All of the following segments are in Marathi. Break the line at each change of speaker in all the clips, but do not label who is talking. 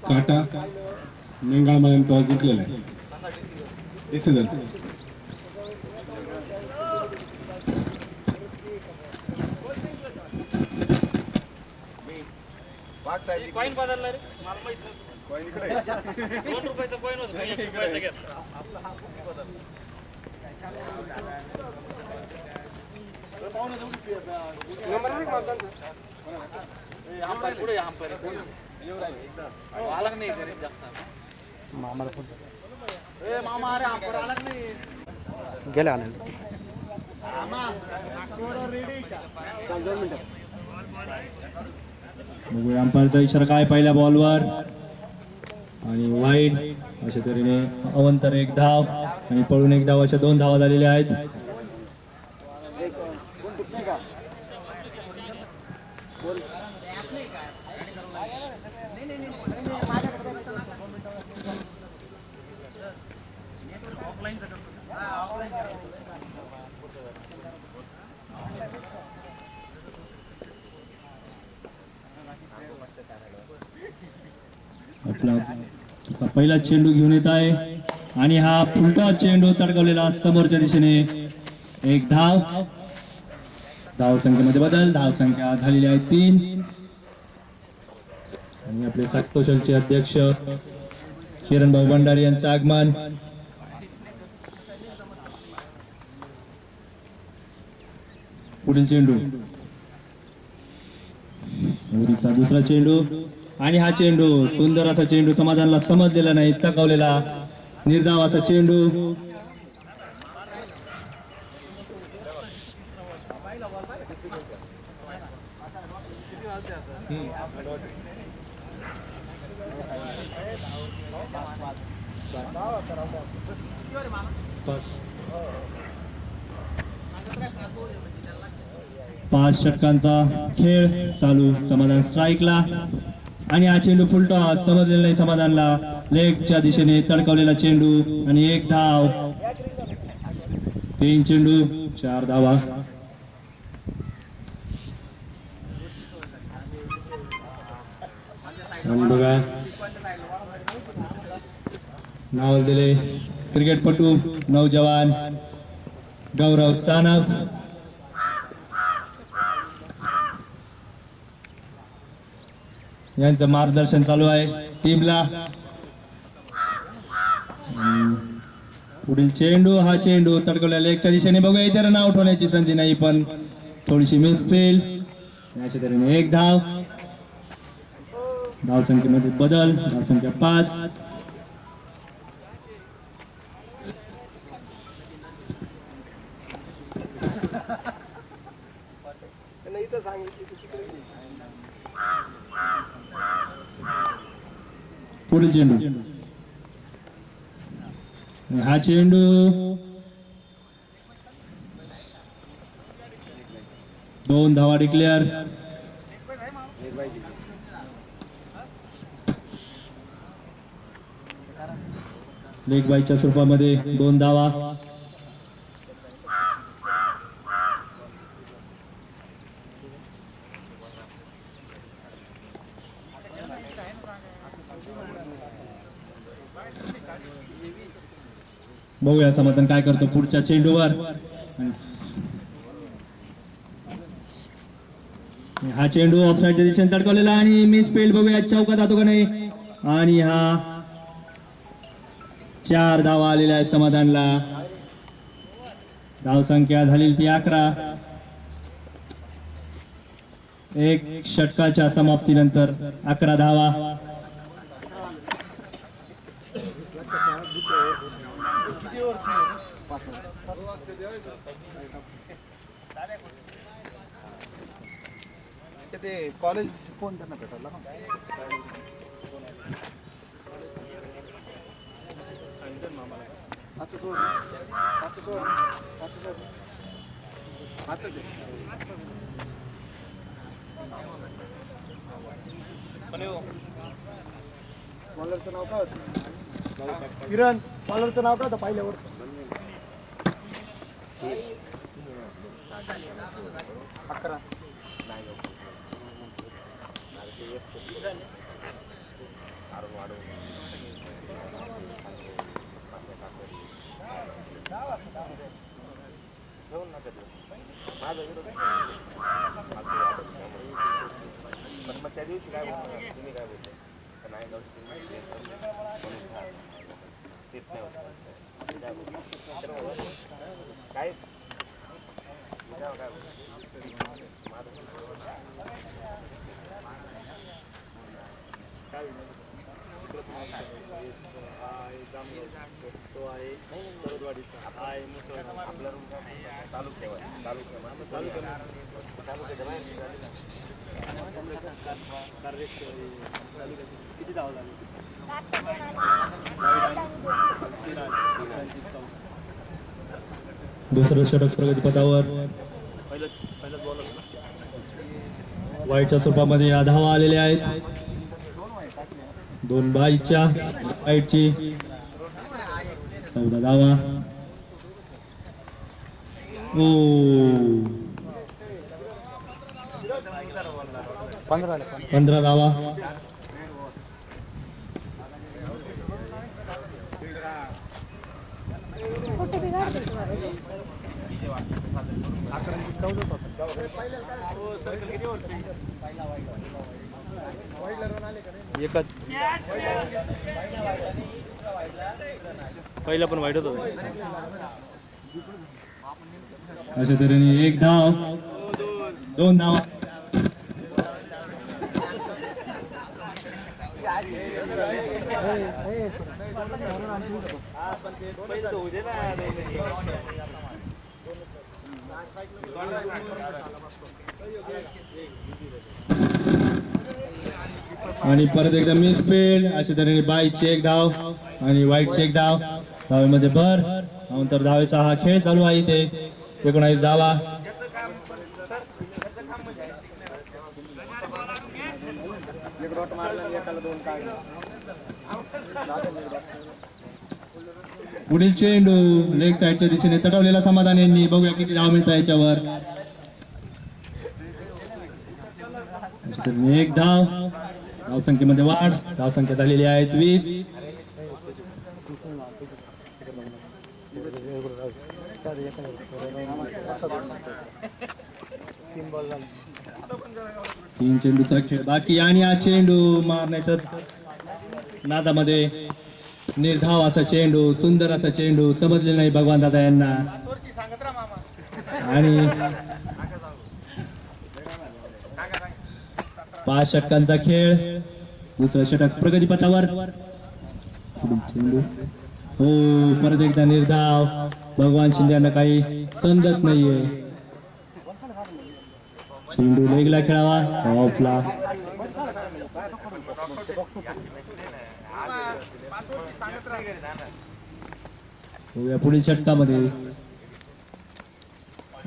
काटा निंगाळमध्ये टॉस जिंकलेला आहे. डिसिजन
कॉइन बदलला रे मला माहित नव्हतं. कॉइन इकडे 2 रुपयाचा कॉइन होता 1 रुपयाचा घेतला. आपला हा बदल पाहुणे नंबर नाही मारला ए हम पर पुढे हम पर येऊ राहिले अलग नाही घरी जास्त मामाला फोन ए मामा अरे हम पर अलग नाही गेले आले मामा स्कोर रेडी का चल 2 मिनिटं
बघूया अंपायरचा इशारा काय पहिल्या बॉलवर आणि वाईड अशा तऱ्हेने अवंतर 1 धाव आणि पळून 1 धाव अशा 2 धावा झालेल्या आहेत. आपला त्याचा पहिला चेंडू घेऊन येत आहे आणि हा फुलटा चेंडू तडकवलेला समोरच्या दिशेने 1 धाव. धाव संख्येमध्ये बदल, धाव संख्या झालेली आहे 3 आणि आपले सातोशलचे अध्यक्ष किरण भाऊ भंडारी यांचं आगमन. पुढील चेंडू उरीचा दुसरा चेंडू आणि हा चेंडू सुंदर असा चेंडू समाधानला समजलेला नाही, चकावलेला निर्धाव असा चेंडू. पाच षटकांचा खेळ चालू, समाधान स्ट्राईकला आणि हा चेंडू फुलटॉस समजलेला नाही समाधानला, लेगच्या दिशेने तडकवलेला चेंडू आणि 1 धाव. 3 चेंडू 4 धावा. आणि बघा नाव दिले क्रिकेटपटू नौजवान गौरव सानप. यांचं मार्गदर्शन चालू आहे टीमला. पुढील चेंडू, हा चेंडू तडकवलेला लेगच्या दिशेने. बघूया इथे रन आउट होण्याची संधी नाही, पण थोडीशी मिसफील्ड. अशा तऱ्हेने 1 धाव. धाव संख्येमध्ये बदल, धाव संख्या 5. पुढील चेंडू, हा चेंडू दोन धावा डिक्लेअर. लेग बाईच्या स्वरूपामध्ये 2 धावा. बघूया समाधान काय करतो पुढच्या चेंडूवर. हा चेंडू ऑफसाईडच्या दिशेने तडकवलेला आणि मिस फील्ड. बघूया चौका जातो का नाही. आणि हा 4 धावा आलेल्या आहेत समाधानला. धाव संख्या झालेली ती 11. 1 षटकाच्या समाप्तीनंतर 11 धावा.
ते कॉलेज कोण त्यांना भेटला ना अच्छा सोड अच्छा सोड अच्छा सोड अच्छा जे बॉलरचं नाव काय होतं किरण बॉलरचं नाव काय होतं पहिल्यावर 11
दुसरं षटक प्रगतीपथावर वाईटच्या स्वरूपामध्ये या धावा आलेल्या आहेत. 2 बाईच्या वाईटची 14 धावा. ओ 15 धावा.
एकच पहिला पण वाईट होत.
अशा तऱ्हेने 1 धाव 2 धावा. आणि परत एकदा मिस फील्ड. अशा तऱ्हेने बाईची 1 धाव आणि वाईटची 1 धाव. धावेमध्ये भर. नंतर धावेचा हा खेळ चालू आहे इथे. 19 धावा. पुढील चेंडू लेग साईडच्या दिशेने तटवलेला समाधान यांनी. बघूया किती धाव मिळतात याच्यावर. 1 धाव. धावसंख्येमध्ये वाढ. धावसंख्या झालेली आहेत 20. तीन चेंडूचा खेळ बाकी आणि हा चेंडू मारण्याच्या नादामध्ये निर्धाव असा चेंडू, सुंदर असा चेंडू समजले नाही भगवान दादा यांना. आणि 5 षटकांचा खेळ. दुसरं षटक प्रगतीपथावर. चेंडू हो परत एकदा निर्धाव. भगवान शिंदे यांना काही समजत नाहीये. चेंडू लेगला खेळावा ऑफला. पुढील षटकामध्ये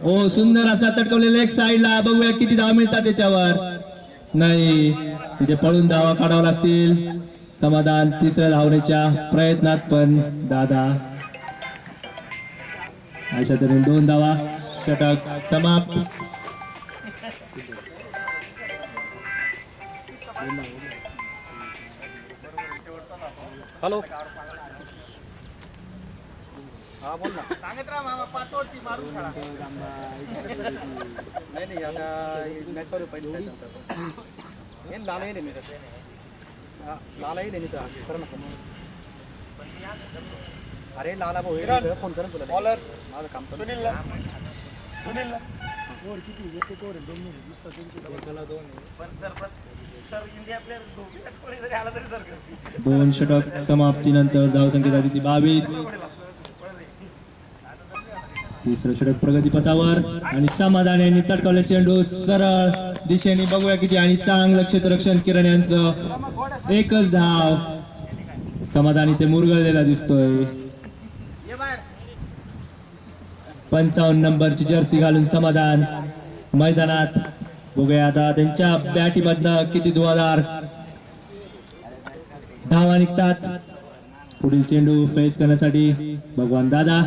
ओ सुंदर असा तटकवलेला लेग साईडला. बघूया किती धावा मिळतात त्याच्यावर. नाही तिथे पळून धावा काढावा लागतील. समाधान तिसऱ्या धावण्याच्या प्रयत्नात पण दादा. अशा तऱ्हेने 2 धावा. षटक समाप्त.
हॅलो
हा बोल ना. सांगत राहा मामा 5 ओव्हरची मारून खेळा. नाही आता मॅच चालू पहिले ಏನ್ ಲಾಲ ಏನೇನು ಲಾಲ ಏನೇನಿದೆ ಕರಣ अरे लाला भाऊ फोन कर तुला बॉलर माझं काम कर. सुनील ओव्हर किती एक ओव्हर 2 मिनिट दुसरा त्यांची 2 पण सर इंडिया प्लेयर कोणी जरी आला तरी सर
2 षटक समाप्तीनंतर धावसंख्या झाली ती 22. तिसरं षटक प्रगतीपथावर आणि समाधान यांनी तटकावले चेंडू सरळ दिशेने. बघूया किती आणि चांगलं क्षेत्ररक्षण किरण यांचं. 1च धाव. समाधान इथे मुरगळलेला दिसतोय. 55 नंबरची जर्सी घालून समाधान मैदानात. बघूया आता त्यांच्या बॅटीमधनं किती धुवाधार धावा निघतात. पुढील चेंडू फेस करण्यासाठी भगवान दादा.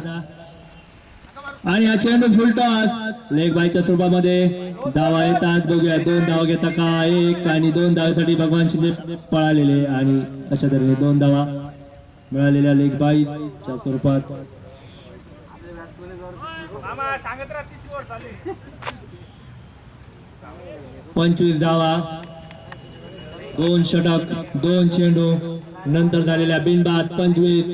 आणि हा चेंडू फुलटॉस लेग बायच्या स्वरूपामध्ये धावा येतात. बघूया 2 धावा घेता का, 1 आणि 2 धावासाठी भगवान शिंदे पळालेले आणि अशा तऱ्हेने 2 धावा मिळालेल्या लेग बाईच्या स्वरूपात. 25 धावा, 2 षटक, 2 चेंडू नंतर झालेल्या बिनबाद 25.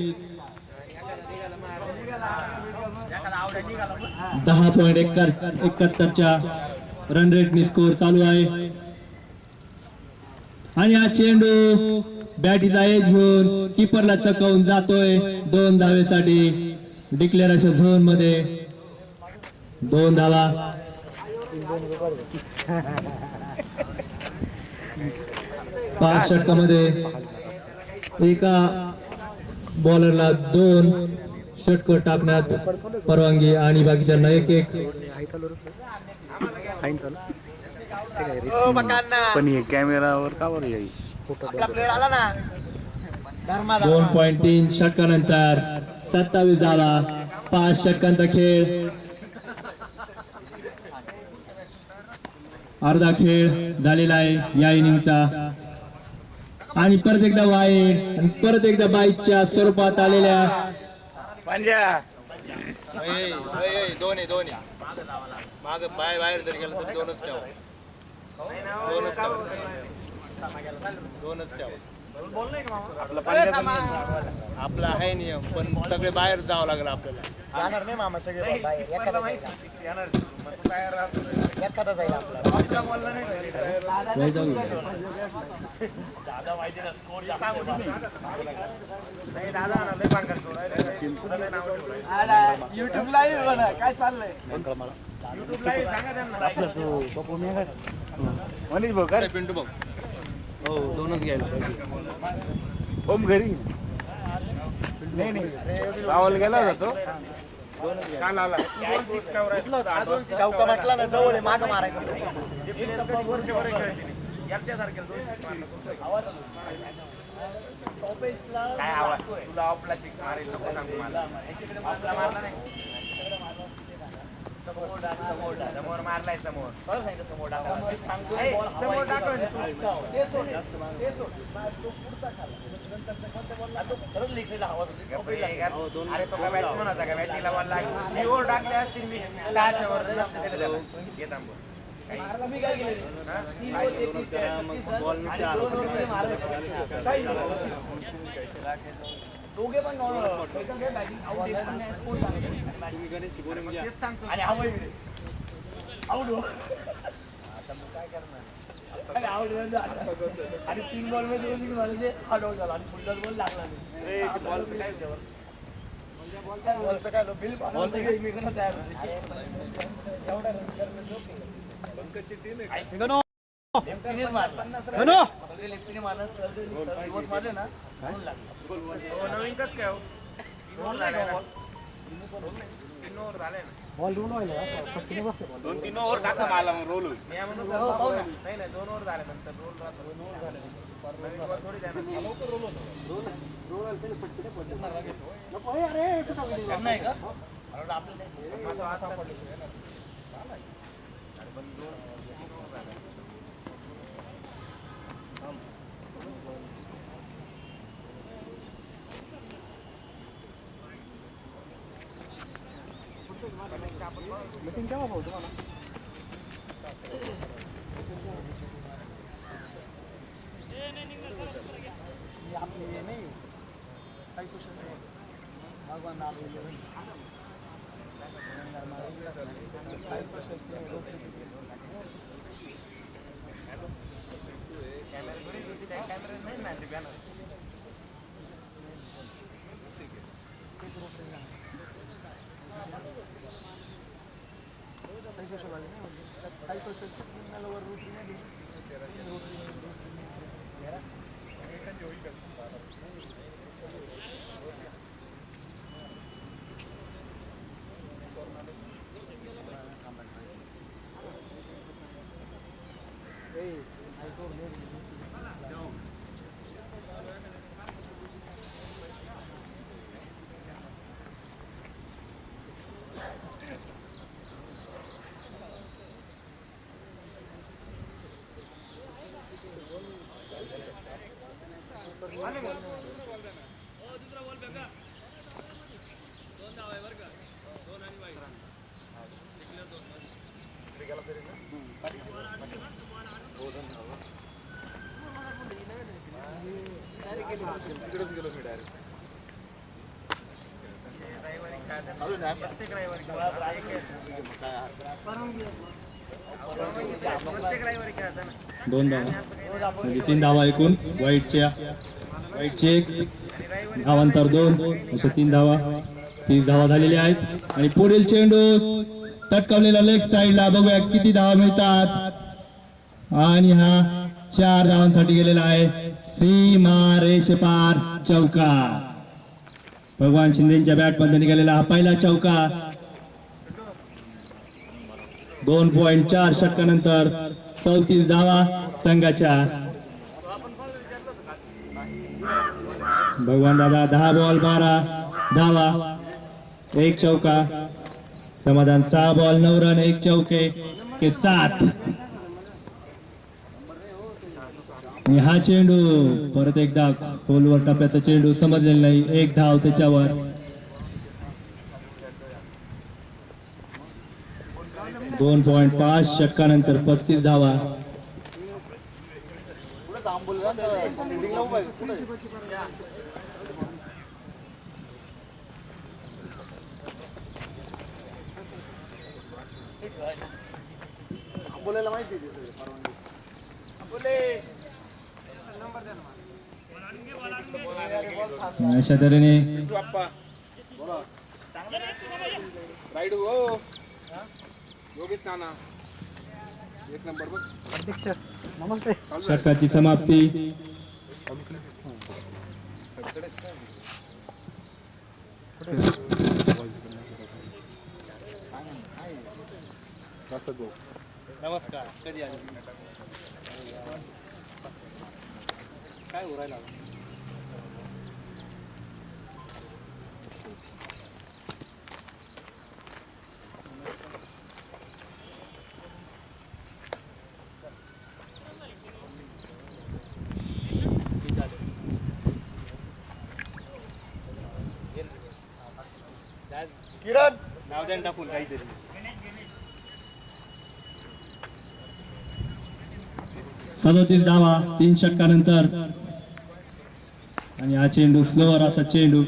10.71च्या रन रेटनी स्कोर चालू आहे. आणि हा चेंडू बॅटीचा एज घेऊन किपरला चकवून जातोय 2 धावेसाठी. डिक्लेअर अशा झोन मध्ये 2 धावा. 5 षटकामध्ये एका बॉलरला 2 षटक टाकण्यात परवानगी आणि बाकीच्यांना 1-1.
पण हे कॅमेरावर का बरं येईल?
2.3 षटकानंतर 27 धावा. 5 षटकांचा खेळ. अर्धा खेळ झालेला आहे या इनिंगचा. आणि परत एकदा वाईड आणि परत एकदा बाईकच्या स्वरूपात आलेल्या
दोन्ही माग बाहेर जरी गेलं तर दोनच आपला आहे नियम, पण सगळे बाहेर जावं लागलं आपल्याला.
जाणार नाही मामा सगळे बाहेर एखादा जाईल आपला. युट्यूब लाईव्ह काय चाललंय?
मनीष भाऊ काय पिंटू भाऊ? हो, दोनच घ्यायला पाहिजे. ओम घरी नाही राहुल गेला होता तो. काल आला
चौका म्हटला ना जवळ माग मारायचं. काय आवाज तुला आपला सिक्स मारेल नको सांगू मला. आपला मारला नाही समोर मारलाय समोर समोर टाकला. अरे तो काय बॅट्समन होता का? बॅटिंगला बॉल लागला. मी ओव्हर टाकले असतील, मी 6च्या वर जास्त दिले त्याला. येत मी काय केलं दोघे पण आणि 3 बॉल मध्ये 2 झाले. हा आउट झाला आणि पुढचा बॉल लागला नाही. बॉलचं काय बिल एकमेकांना तयार मारले ना नवीन कस काय बॉल 2 ओव्हर टाका मला रोल नाही नाही 2 ओव्हर झाले नंतर नाही का मीटिंग केव्हा भाऊ तुम्हाला? आपले नाही साई सोशल भगवान कॅमेरा नाही ना ते बॅनर साई सोशल वाले ना साई सोशल वर रोटरी नाही
दोन धावा म्हणजे 3 धावा एकूण. वाईटचे 1 धावांतर 2 अशा 3 धावा. 30 धावा झालेल्या आहेत आणि पुढील चेंडू तटकावलेला लेग साईडला. बघूया किती धावा मिळतात आणि हा 4 धावांसाठी गेलेला आहे. सीमा रेषेपार चौकार. भगवान शिंदेच्या बॅट मध्ये निघालेला हा पहिला चौकार. 2.4 षटकानंतर 34 धावा संघाच्या. भगवान दादा 10 बॉल 12 धावा 1 चौका. समाधान 6 बॉल 9 रन 1 चौके के साथ. आणि हा चेंडू परत एकदा खोलवर टप्प्याचा चेंडू समजलेला नाही. 1 धाव त्याच्यावर. 2.5 षटकानंतर 35 धावा.
पुढे थांब बोल बिल्डिंगला उभा आहे पुढे. बोलायला माहिती आहे ते परवानगी.
अशा तऱ्हेने
राईड हो योगेश नाना 1 नंबर बघ.
अध्यक्ष नमस्ते.
षटकाची समाप्ती.
नमस्कार. कधी आले काय उरायला
किरण
नाव द्या टाकून काहीतरी.
37 धावा 3 षटकानंतर. आणि हा चेंडू स्लोअर असा चेंडू.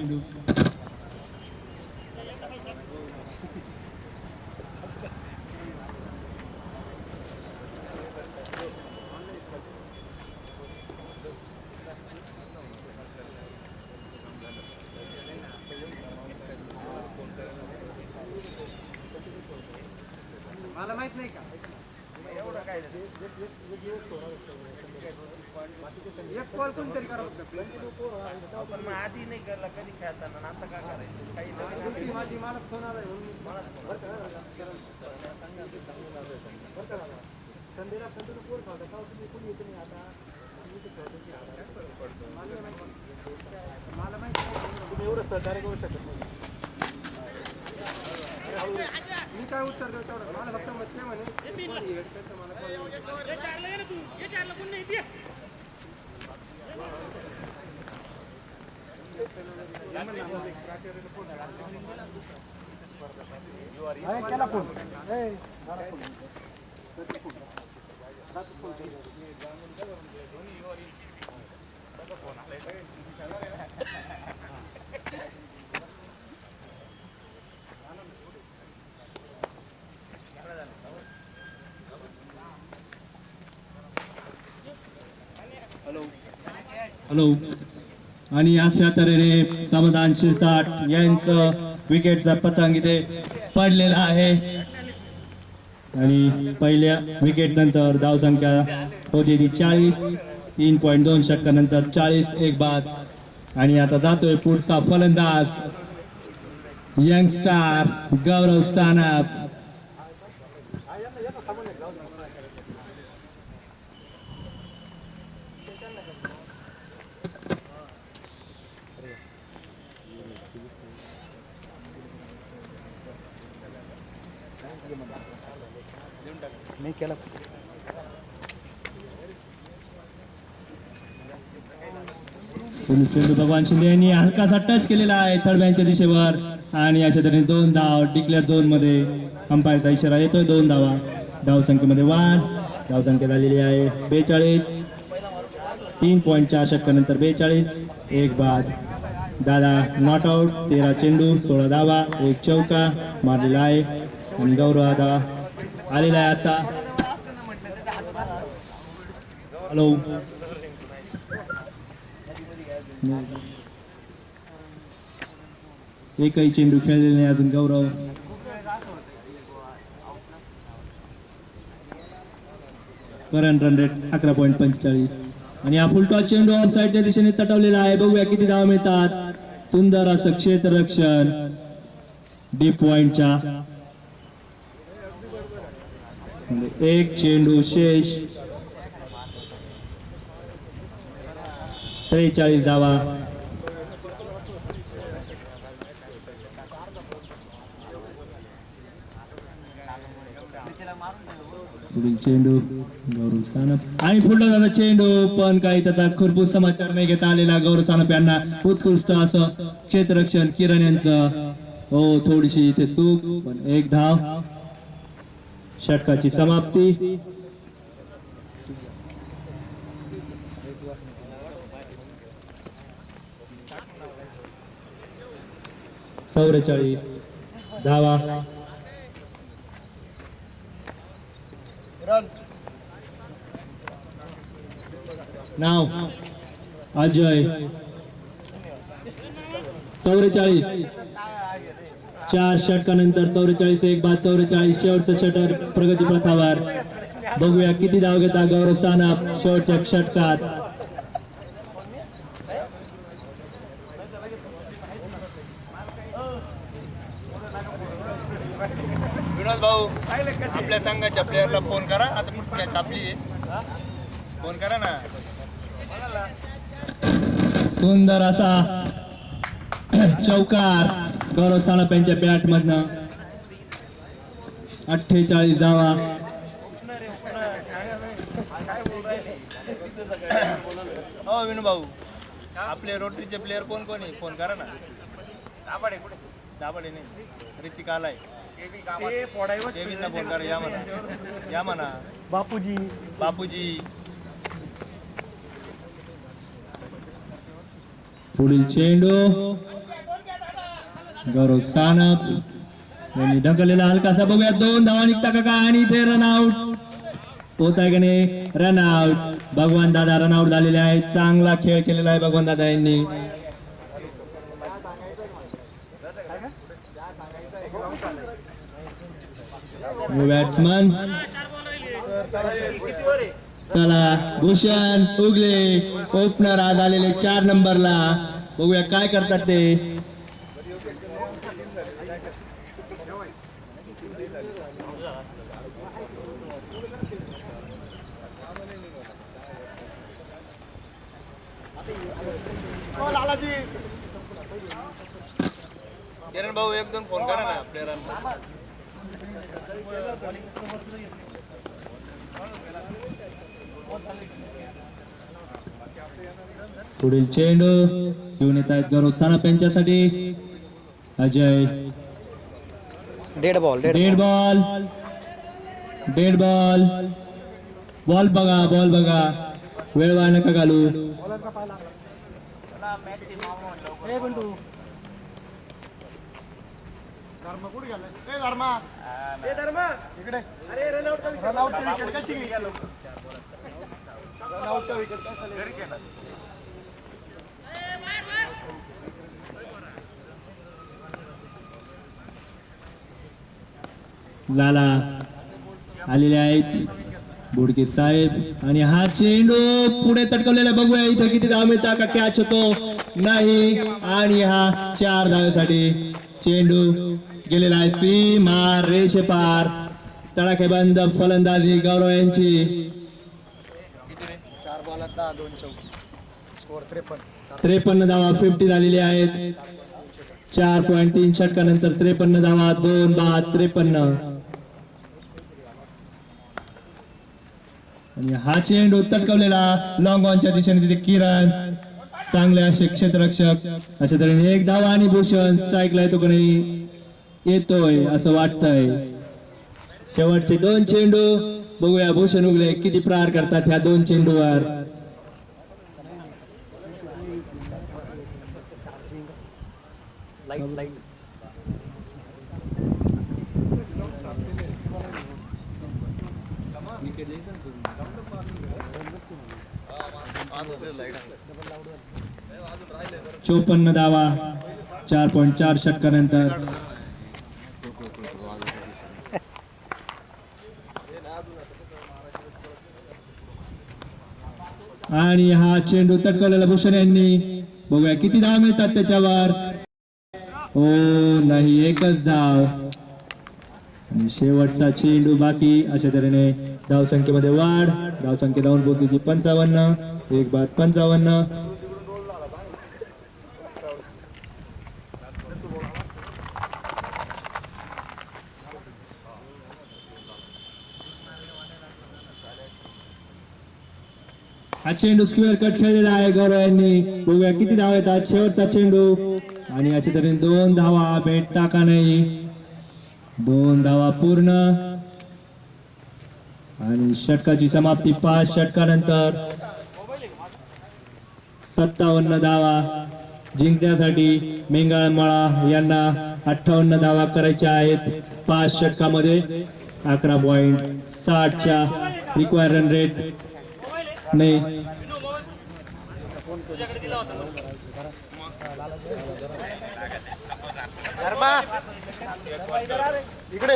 मला माहित नाही का एवढं काय एक कॉल कोणतरी करावं. पण मग आधी नाही करला कधी खेळताना आता काय करायचं काही माझी मला फोन आला संडेला संडेला कोण खावता का तुम्ही कोणी येत नाही आता मला माहिती नाही तुम्ही एवढं सहकार्य करू शकत नाही. मी काय उत्तर देऊ तेवढं मला फक्त मत नाही म्हणे केला फोन.
हॅलो. आणि अशा तऱ्हेने समाधान शिरसाट यांचं विकेटचा पतंग इथे पडलेला आहे. आणि पहिल्या विकेट नंतर धावसंख्या होती ती 40. 3.2 षटकानंतर 40 एक बाद. आणि आता जातोय पुढचा फलंदाज यंगस्टार गौरव सानप.
नाही केला.
चेंडू भगवान शिंदे यांनी हलकासा टच केलेला आहे थर्ड बँकच्या दिशेवर आणि अशा तऱ्हेने 2 धाव डिक्लेअर झोन मध्ये अंपायरचा इशारा येतोय 2 धावा धाव संख्येमध्ये वाढ धाव संख्या झालेली आहे 42 3.4 षटकानंतर 42 एक बाद दादा नॉट आउट 13 चेंडू 16 धावा एक चौका मारलेला आहे आणि गौरव दादा आलेला आहे आता हॅलो एकही चेंडू खेळलेला नाही अजून गौरव करंट रन रेट 11.45 आणि हा फुलटॉस चेंडू ऑफ साईडच्या दिशेने तटवलेला आहे बघूया किती धावा मिळतात सुंदर असं क्षेत्ररक्षण डीप पॉइंटच्या एक चेंडू शेष 43 धावा पुढील चेंडू गौरव सानप आणि पुढला जाता चेंडू पण काही त्याचा खुरपूस समाचार नाही घेता आलेला गौरव सानप यांना उत्कृष्ट असं क्षेत्ररक्षण किरण यांचं हो थोडीशी इथे चूक पण एक धाव षटकाची समाप्ती चौवेचाळीस धावा नाव अजय 44 4 षटकानंतर 44 एक बाद 44 शेवटचं षटर प्रगती पथावर बघूया किती धाव घेता गौरव सानप शेवटच्या षटकात
विनोद भाऊ आपल्या संघाच्या प्लेयरला फोन करा आता कुठे मॅच आपली फोन करा ना
सुंदर असा चौकार गौरव सानप यांच्या बॅट मधनं 48 धावा
हो विनोद भाऊ आपले रोटरीचे प्लेयर कोण कोण आहे फोन करा ना दाबाडे कुठे दाबाडे नाही ऋतिक आलाय देवींना फोन करा या म्हणा बापूजी
पुढील चेंडू गौरव सानप यांनी ढकललेला हलकासा बघूया 2 धावा निघता का काय आणि इथे रन आउट होत आहे का नाही रन आउट भगवान दादा रन आउट झालेले आहेत चांगला खेळ केलेला आहे भगवान दादा यांनी बॅट्समन चला भूषण उगले ओपनर आज आलेले 4 नंबरला बघूया काय करतात ते
किरण भाऊ 1-2 फोन करा ना प्लेयरांना
पुढील चेंडू घेऊन येत आहेत गौरव सानप यांच्यासाठी अजय डेड बॉल बॉल बघा वेळ वाया नका घालू लाला आलेले आहेत बुडके साहेब आणि हा चेंडू पुढे तटकवलेला बघूया इथे किती धाव मिळतात का कॅच होतो नाही आणि हा 4 धावेसाठी चेंडू गेलेला आहे सीमा रेषे पार तडाखेबंद फलंदाजी गौरव यांची
4 बॉलात 2 चौकी स्कोर
53 धावा 50 झालेली आहेत 4.3 षटकानंतर 53 धावा 2 बाद 53 आणि हा चेंडू तटकवलेला लॉंग ऑनच्या दिशेने तिथे किरण चांगले असे क्षेत्ररक्षक. अशा तऱ्हेने एक धावा आणि भूषण स्ट्राईकला येतो का नाही, येतोय असं वाटतंय. शेवटचे 2 चेंडू, बघूया भूषण उगले किती प्रहार करतात ह्या 2 चेंडूवर. चोपन्न धावा 4.4 षटकानंतर. आणि हा चेंडू तटकवलेला भूषण यांनी, बघूया किती धाव मिळतात त्याच्यावर. हो नाही, एकच धाव. आणि शेवटचा चेंडू बाकी. अशा तऱ्हेने धावसंख्येमध्ये वाढ. धावसंख्या धावून पोहोचली ती 55. 1 बाद 55. हा चेंडू स्क्वेअर कट खेळलेला आहे गौरव यांनी. बघूया किती धावा येतात. शेवटचा चेंडू आणि अशा तऱ्हेने 2 धावा भेटता का नाही. 2 धावा पूर्ण आणि षटकाची समाप्ती 5 षटकानंतर. 57 धावा जिंकण्यासाठी मेंगाळमळा यांना 58 धावा करायच्या आहेत 5 षटकामध्ये. 11.60च्या रिक्वायर रन रेट नाही.
इकडे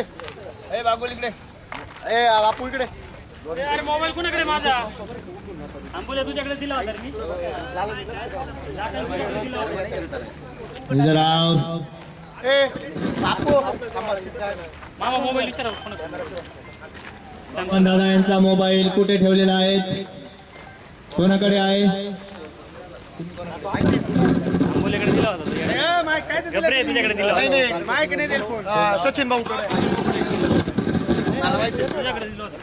ए बागोल इकडे.
ए बापू इकडे.
अरे मोबाईल कोणाकडे माझा? आंबोल्या तुझ्याकडे दिला होता रे मी.
राव
ए बापू
मामा मोबाईल विचारा कोणाकडे.
दादा यांचा मोबाईल कुठे ठेवलेला आहे, कोणाकडे आहे?
आंबोल्याकडे दिला होता तुझ्याकडे दिला होता.
माईक नाही देईल फोन. सचिन भाऊ
तुझ्याकडे दिला होता.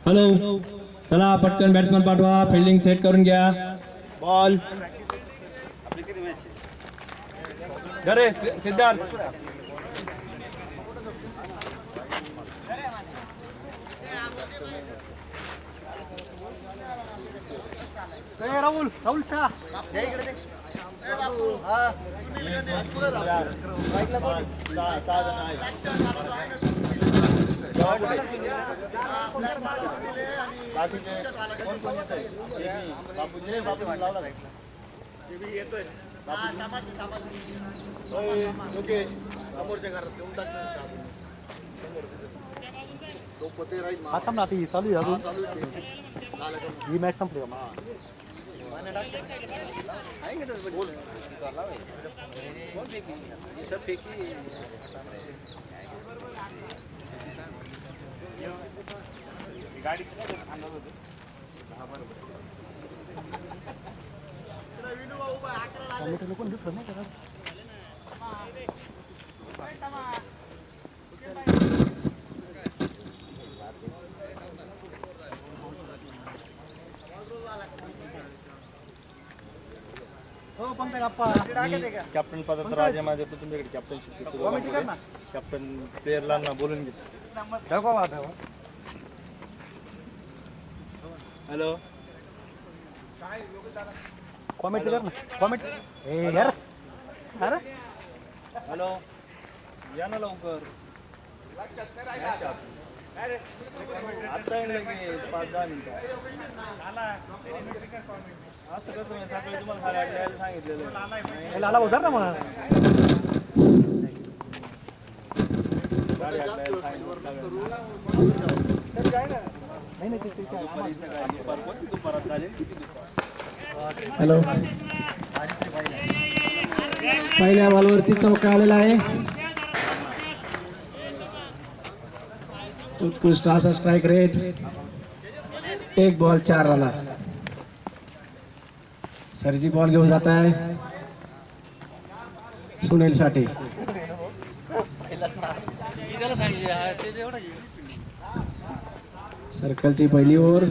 हॅलो, चला पटकन बॅट्समन पाठवा, फिल्डिंग सेट करून घ्या. बॉल
घरे सिद्धार्थ.
राहुल राहुल चा
लोकेश समोरच्या घरात देऊन टाक. आता ना ती चालू आहे चालू ही मॅच संपली का? कोण दुसरं नाही करत.
कॅप्टन पदाचा राजीनामा देतो तुमच्याकडे कॅप्टनशिप कॅप्टन प्लेअरला बोलून घे. हॅलो
कॉमेंट कर ना कॉमेंट यार अरे
हॅलो या ना लवकर आता येईल लगेच 5-10 मिनिटं. असं कसं म्हणजे सकाळी तुम्हाला 8:30 यायला सांगितलेलं.
लाला उधर ना मग
गाडी 8:30 यायला सांगितलं. दुपारात झाले किती दुपार.
हॅलो पहिल्या बॉलवरती चौका आलेला आहे. उत्कृष्ट असा स्ट्राईक रेट. 1 ball 4 run. सरजी बॉल घेऊन जात आहे सुनील साठी. सर्कलची पहिली ओव्हर.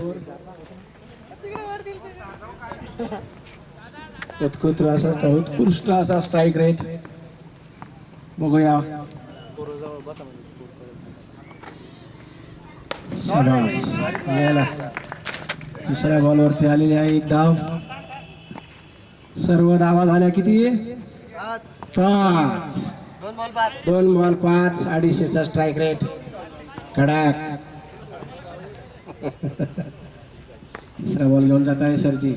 उत्कृष्ट असा स्ट्राईक रेट. बघूया शाबास यायला. दुसऱ्या बॉलवरती आलेली आहे 1 डाव. सर्व धावा झाल्या किती 5. 2 बॉल 5. 250चा strike rate. कडक. तिसरा बॉल घेऊन जात आहे सरजी.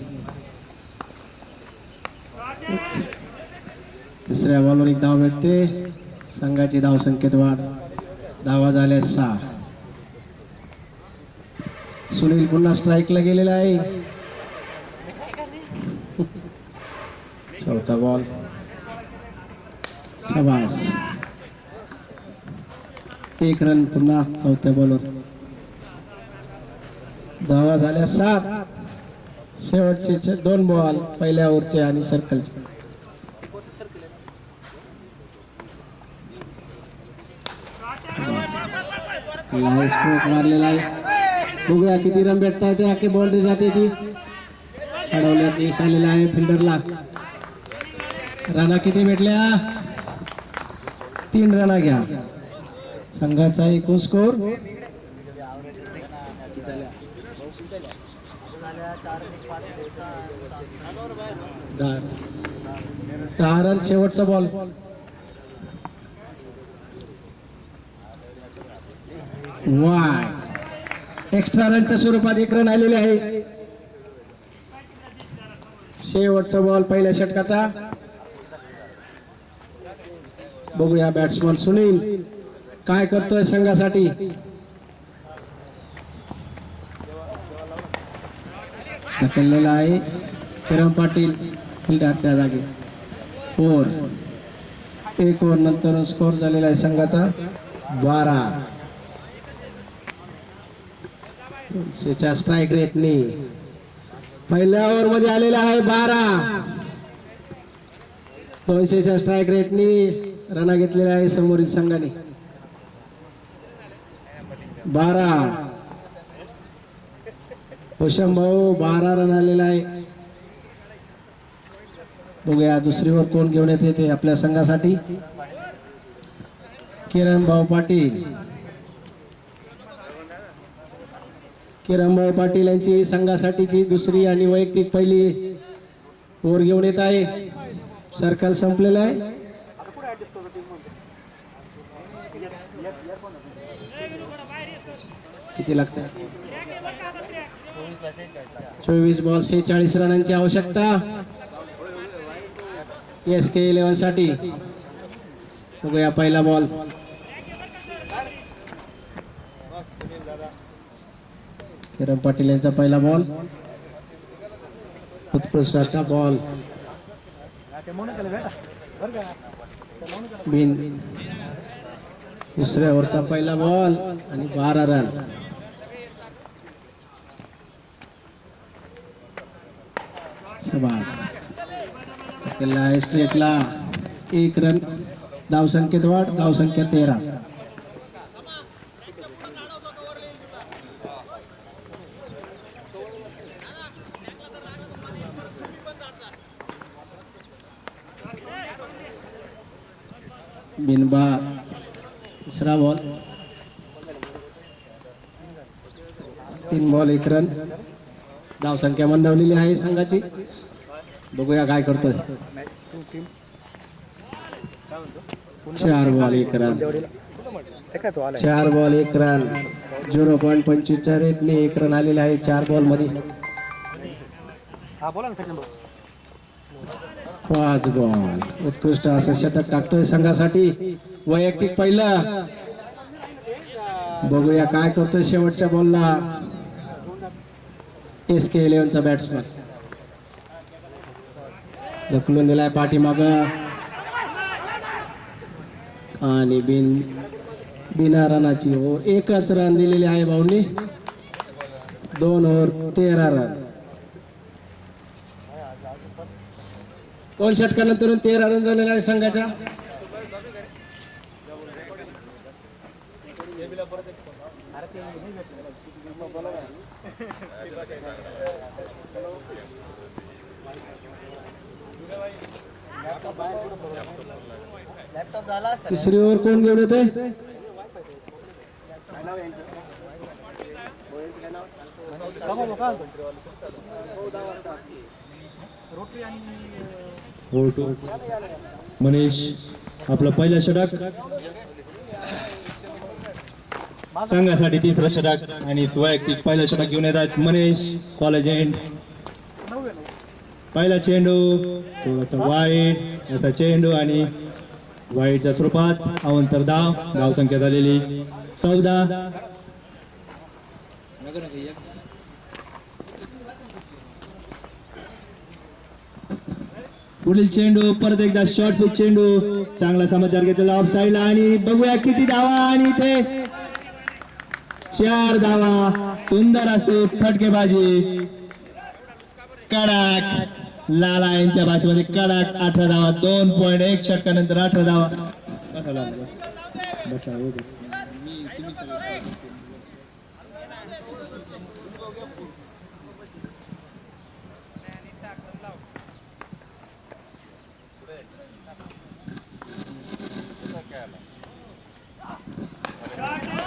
तिसऱ्या बॉलवर 1 धाव भेटते. संघाची धाव संख्येत वाढ. धावा झाल्या 6. सुनील पुन्हा स्ट्राईकला गेलेला आहे. चौथा बॉल. शाबास. 1 रन पुन्हा चौथ्या बॉलवर. धावा झाल्या 7. शेवटचे 2 बॉल पहिल्या ओव्हरचे आणि सर्कलचे. लाईव्ह स्ट्रोक मारलेला आहे. बघूया किती रन भेटतात ते. आखे बाउंड्री जाते ती. अडवण्यात यश आलेला आहे फिल्डरला. रना किती भेटल्या 3 रना घ्या. संघाचा एकूण स्कोर 10 रन. शेवटचा बॉल. वाय एक्स्ट्रा रनच्या स्वरूपात 1 रन आलेले आहे. शेवटचा बॉल पहिल्या षटकाचा. बघूया बॅट्समन सुनील काय करतोय संघासाठी. ढकललेला आहे किरण पाटील फिल्डर त्या जागी. 4. 1 ओव्हर नंतर स्कोर झालेला आहे संघाचा 12. 200च्या स्ट्राईक रेटने पहिल्या ओव्हर मध्ये आलेला आहे 12. 200च्या स्ट्राईक रेटने रन घेतलेला आहे समोरील संघाने 12. हुशाम भाऊ 12 रन आलेला आहे. बघूया दुसरी ओव्हर कोण घेऊन येते ते आपल्या संघासाठी. किरण भाऊ पाटील. किरण भाऊ पाटील यांची संघासाठीची दुसरी आणि वैयक्तिक पहिली ओव्हर घेऊन येत आहे. सर्कल संपलेला आहे. किती लागते 24 बॉल 46 रनांची आवश्यकता SK11 साठी. बघूया पहिला बॉल. किरण पाटील यांचा पहिला बॉल. उत्कृष्ट असा बॉल. बिन. दुसऱ्या ओव्हरचा पहिला बॉल आणि 12 रन. शाबास. स्ट्रेटला 1 रन. धाव संख्येत वाढ. धाव संख्या 13. बिनबा तिसरा बॉल 3 बॉल 1 रन. धावसंख्या मंदावलेली आहे संघाची. बघूया काय करतोय. 4 ball 1 run. 4 ball 1 run. 0.25 रेटने 1 run आलेला आहे 4 बॉल मध्ये. 5 बॉल. उत्कृष्ट असं शतक टाकतोय संघासाठी. वैयक्तिक पहिलं. बघूया काय करतोय शेवटच्या बॉलला SK11चा बॅट्समॅन. ढकलून दिलाय पाठीमाग आणि बिना रनाची एकच रन दिलेली आहे भाऊंनी. 2 ओव्हर 13 रन. 2 षटकानंतर 13 रन झालेला आहे संघाच्या. तिसरी ओव्हर कोण घेऊन येते.
मनीष आपलं पहिलं षटक. संघासाठी तिसरं षटक आणि वैयक्तिक पहिलं षटक घेऊन येत आहेत मनीष. College end. पहिला चेंडू थोडासा वाईट असा चेंडू आणि वाईटच्या स्वरूपात अवंतर धावसंख्या झालेली 14. पुढील चेंडू परत एकदा शॉर्ट पिच चेंडू. चांगला समाचार घेतलेला ऑफ साईडला आणि बघूया किती धावा आणि इथे 4 धावा. सुंदर असे फटकेबाजी. कडक. लाला यांच्या भाषेमध्ये कडक 18 धावा. 2.1 षटकानंतर 18 धावा.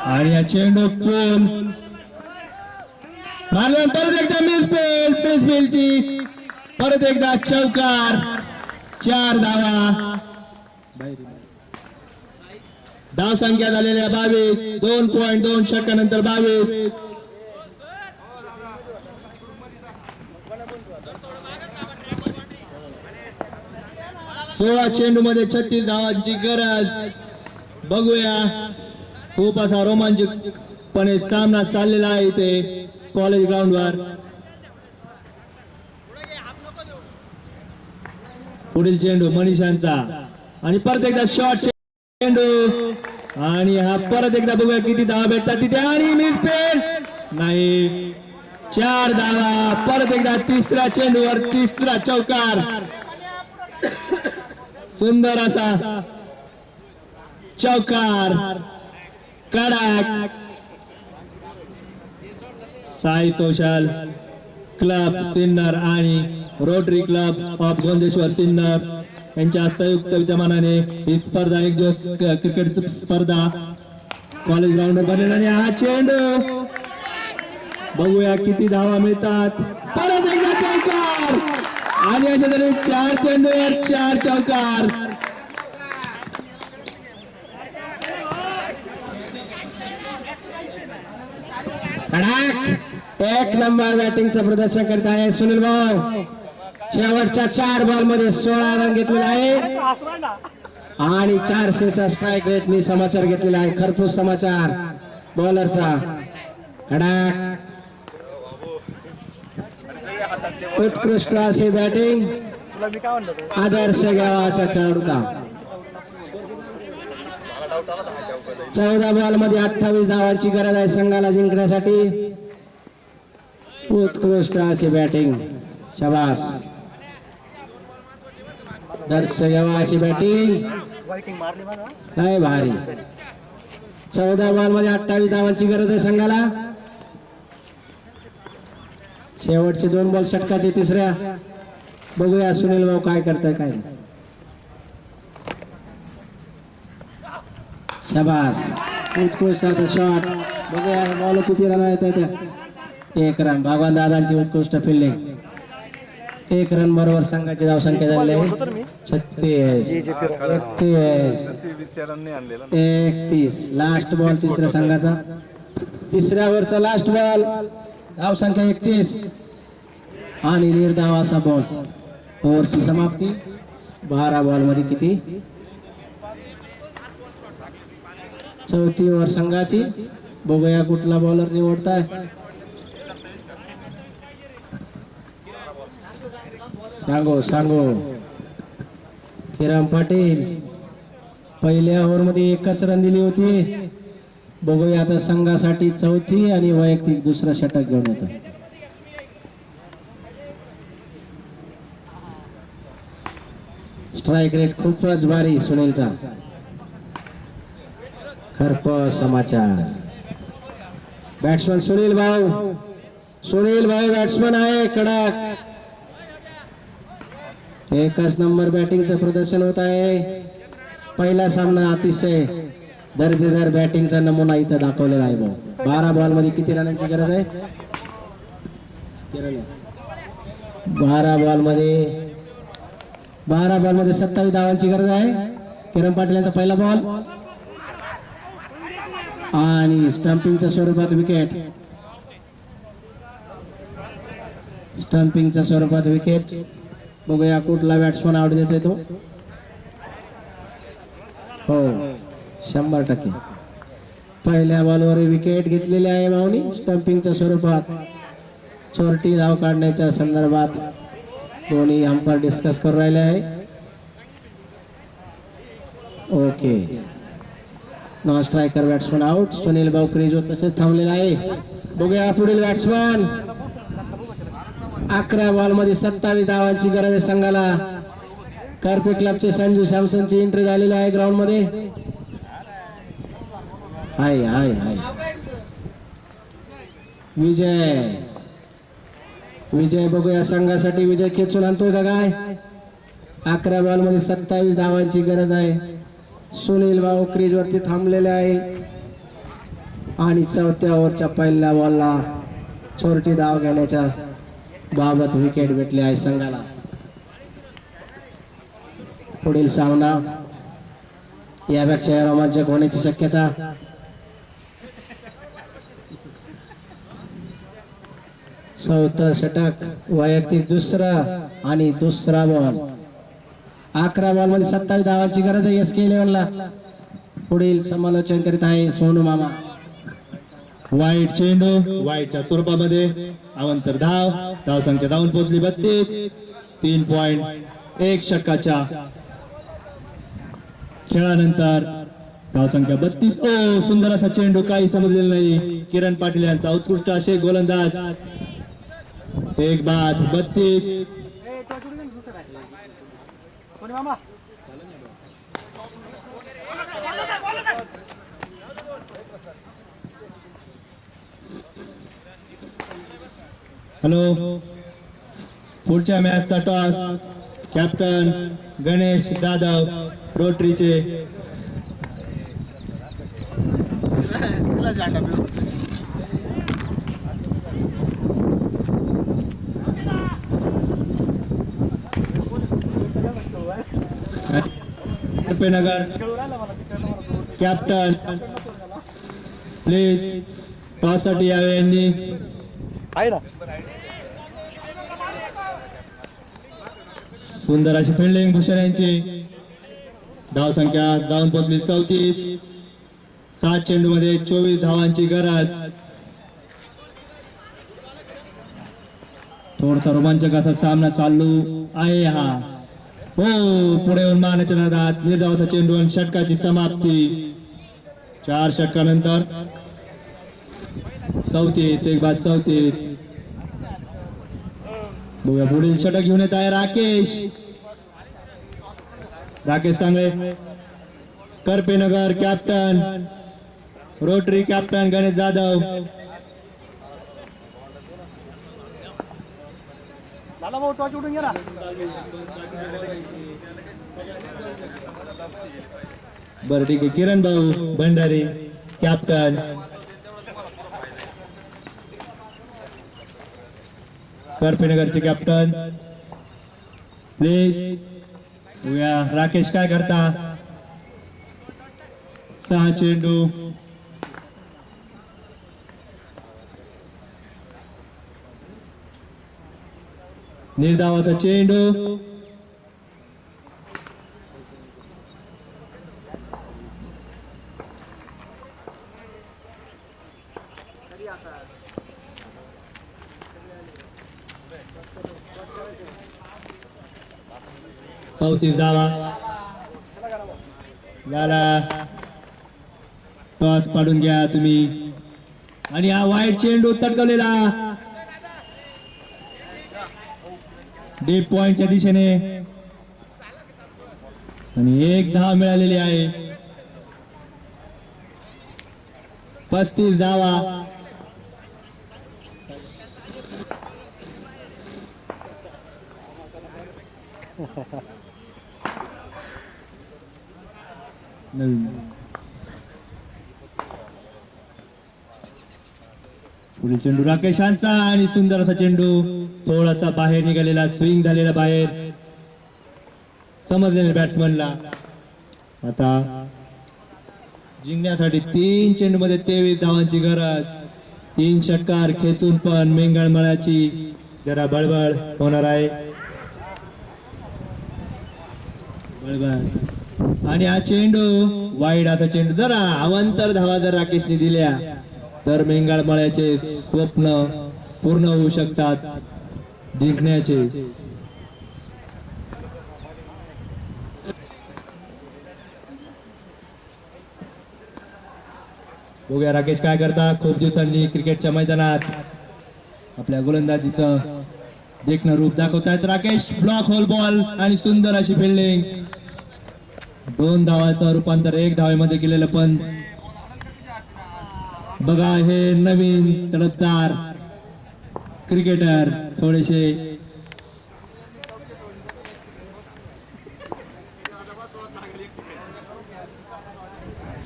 आणि या चेंडू पोल मारलं. परत एकदा मिसफील्डची परत एकदा चौकार. 4 धावा. धाव संख्या झालेल्या 22. 2.2 षटकानंतर 22. सोळा चेंडू मध्ये 36 धावांची गरज. बघूया खूप असा रोमांचकपणे सामना चाललेला आहे इथे कॉलेज ग्राउंडवर. पुढील चेंडू मनीषांचा आणि परत एकदा शॉर्ट चेंडू आणि हा परत एकदा बघूया किती धावा भेटतात तिथे आणि मिसफील्ड नाही. 4 धावा. परत एकदा तिसऱ्या चेंडूवर तिसरा चौकार. सुंदर असा चौकार. कडक. साई सोशल क्लब सिन्नर आणि rotary club of Gondeshwar Sinnar यांच्या संयुक्त विद्यमानाने ही स्पर्धा एक दिवस क्रिकेट स्पर्धा कॉलेज ग्राउंडवर बनलेला. आणि हा चेंडू बघूया किती धावा मिळतात. परत एकदा चौकार आणि अशा तरी 4 चेंडूवर 4 चौकार. एक नंबर बॅटिंगचं प्रदर्शन करत आहे सुनील भाऊ. शेवटच्या 4 बॉल मध्ये 16 रन घेतलेला आहे आणि 400चा स्ट्राईक रेटनी समाचार घेतलेला आहे. खरपूस समाचार बॉलरचा. कडक. उत्कृष्ट अशी बॅटिंग. आदर्श घ्यावा अशा खेळाडूचा. 14 बॉल मध्ये 28 धावांची गरज आहे संघाला जिंकण्यासाठी. उत्कृष्ट अशी बॅटिंग. शाबास. दर्श घ्यावा अशी बॅटिंग. काय भारी. 14 बॉल मध्ये 28 धावांची गरज आहे संघाला. शेवटचे 2 बॉल षटकाचे तिसऱ्या. बघूया सुनील भाऊ काय करताय काय.
शाबास उत्कृष्ट आता शॉट बघूया बॉल किती रन येत त्या 1 रन भगवान दादांची उत्कृष्ट फिल्डिंग 1 रन बरोबर संघाची धावसंख्या झाली आहे 36 31 लास्ट बॉल तिसऱ्या संघाचा तिसऱ्या ओव्हरचा लास्ट बॉल धावसंख्या 31 आणि निर्धाव असा बॉल ओव्हरची समाप्ती 12 बॉल मध्ये किती चौथी ओव्हर संघाची बघूया कुठला बॉलर निवडताय सांगो किरण पाटील पहिल्या ओव्हर मध्ये एकच रन दिली होती बघूया आता संघासाठी चौथी आणि वैयक्तिक दुसरा षटक घेऊन येतो स्ट्राईक रेट खूपच भारी सुनीलचा खरप समाचार बॅट्समन सुनील भाऊ बॅट्समन आहे कडक एकच नंबर बॅटिंगचं प्रदर्शन होत आहे पहिला सामना अतिशय दर्जेदार बॅटिंगचा नमुना इथं दाखवलेला आहे भाऊ 12 बॉल मध्ये किती रनांची गरज आहे 12 बॉल मध्ये 27 धावांची गरज आहे किरण पाटील यांचा पहिला बॉल आणि स्टंपिंगच्या स्वरूपात विकेट बघूया कुठला बॅट्समन आउट देतोय तो हो 100% पहिल्या बॉलवर विकेट घेतलेली आहे भाऊनी स्टंपिंगच्या स्वरूपात चोरटी धाव काढण्याच्या संदर्भात दोन्ही अंपायर डिस्कस करून राहिले आहे okay non striker batsman out Sunil भाऊ क्रीजवर तसेच थांबलेला आहे बघूया पुढील बॅट्समन 11 बॉल मध्ये 27 धावांची गरज आहे संघाला कर्पे क्लबचे संजू सॅमसनची एंट्री झालेली आहे ग्राउंड मध्ये हाय विजय बघूया संघासाठी विजय खेचून आणतोय का काय 11 बॉल मध्ये 27 धावांची गरज आहे सुनील भाऊ क्रीज वरती थांबलेले आहे आणि चौथ्या ओव्हरच्या पहिल्या बॉलला चोरटी धाव घेण्याच्या बाबत विकेट भेटली आहे संघाला पुढील सामना यापेक्षा रोमांचक होण्याची शक्यता चौथं षटक वैयक्तिक दुसरा बॉल 11 बॉल मध्ये 27 धावांची गरज आहे SK11 ला पुढील समालोचन करीत आहे सोनू मामा
वाईट चेंडू वाईटच्या स्वरूपामध्ये अवंतर धाव संख्या धावून पोहोचली 32 3.1 षटकाच्या खेळानंतर धाव संख्या 32 ओ सुंदर असा चेंडू काही समजलेला नाही किरण पाटील यांचा उत्कृष्ट असे गोलंदाज एक बाद 32 हॅलो पुढच्या मॅचचा टॉस कॅप्टन गणेश जाधव रोटरीचे नगर कॅप्टन प्लीज टॉस साठी यावे यांनी
आहे ना
सुंदर अशी फिल्डिंग भूषण यांची धाव संख्या धावून पोहोचली 34 7 चेंडू मध्ये 24 धावांची गरज थोडासा रोमांचक असा सामना चालू आहे हा हो पुढे येऊन मारण्याच्या नादात निर्धावाचा चेंडू आणि षटकाची समाप्ती 4 षटकानंतर 34 एक बाद 34 बघूया पुढील षटक घेऊन येत आहे Rakesh Sangle Karpenagar captain Rotary captain Ganesh Jadhav
लाला भाऊ टॉच उडून गेला
बरं ठीक आहे, किरण भाऊ भंडारी कॅप्टन. करपेनगरचे कॅप्टन प्लीज. बघूया राकेश काय करता. 6 चेंडू. निर्धावाचा चेंडू. चौतीस धावा झाला. टॉस पाडून घ्या तुम्ही. आणि हा वाईट चेंडू तटकवलेला डीप पॉइंटच्या दिशेने आणि 1 धाव मिळालेली आहे. 35 धावा. पुढील चेंडू राकेशांचा आणि सुंदर असा चेंडू थोडासा बाहेर निघालेला, स्विंग झालेला बाहेर, समजलेल्या बॅट्समनला. आता जिंकण्यासाठी 3 चेंडू मध्ये 23 धावांची गरज. 3 षटकार खेचून पण मेंगळमळ्याची जरा बळबळ होणार आहे. बळबळ. आणि हा चेंडू वाईड. आता चेंडू जरा अवांतर धावा जर राकेशने दिल्या तर मेंगळमळ्याचे स्वप्न पूर्ण होऊ शकतात जिंकण्याचे. बघूया राकेश काय करता. खूप दिवसांनी क्रिकेटच्या मैदानात आपल्या गोलंदाजीचं देखणं रूप दाखवतायत राकेश. ब्लॉक होल बॉल आणि सुंदर अशी फिल्डिंग. 2 धावाचं रूपांतर 1 धावेमध्ये केलेलं. पण बघा हे नवीन तडफदार क्रिकेटर थोडेसे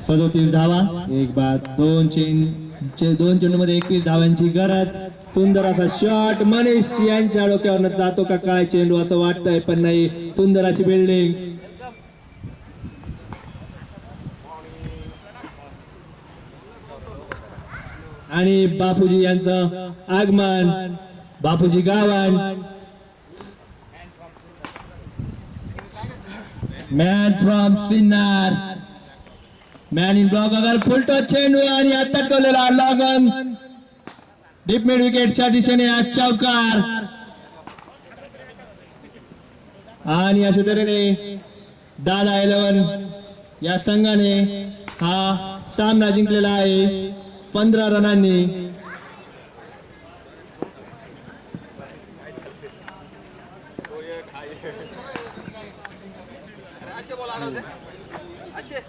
37 धावा. 1 बाद. 2 चेंडू मध्ये 21 धावांची गरज. सुंदर असा शॉट मनीष यांच्या डोक्यावर जातो का काय चेंडू असं वाटतंय, पण नाही. सुंदर अशी बिल्डिंग. आणि बापूजी यांचं आगमन. Bapuji Gavan man from Sinnar. Man in block. अगर फुलटॉस चेंडू आणि आता टोलेला लॉगन डीप मिड विकेटच्या दिशेने आज चौकार. आणि अशा तऱ्हेने दादा 11 या संघाने हा सामना जिंकलेला आहे 15 रनांनी.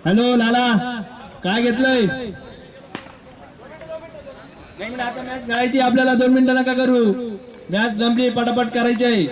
हॅलो लाला काय घेतलंय. नाही आता मॅच खेळायची आपल्याला. 2 मिनिटं नका करू. मॅच संपली. पटापट करायची आहे.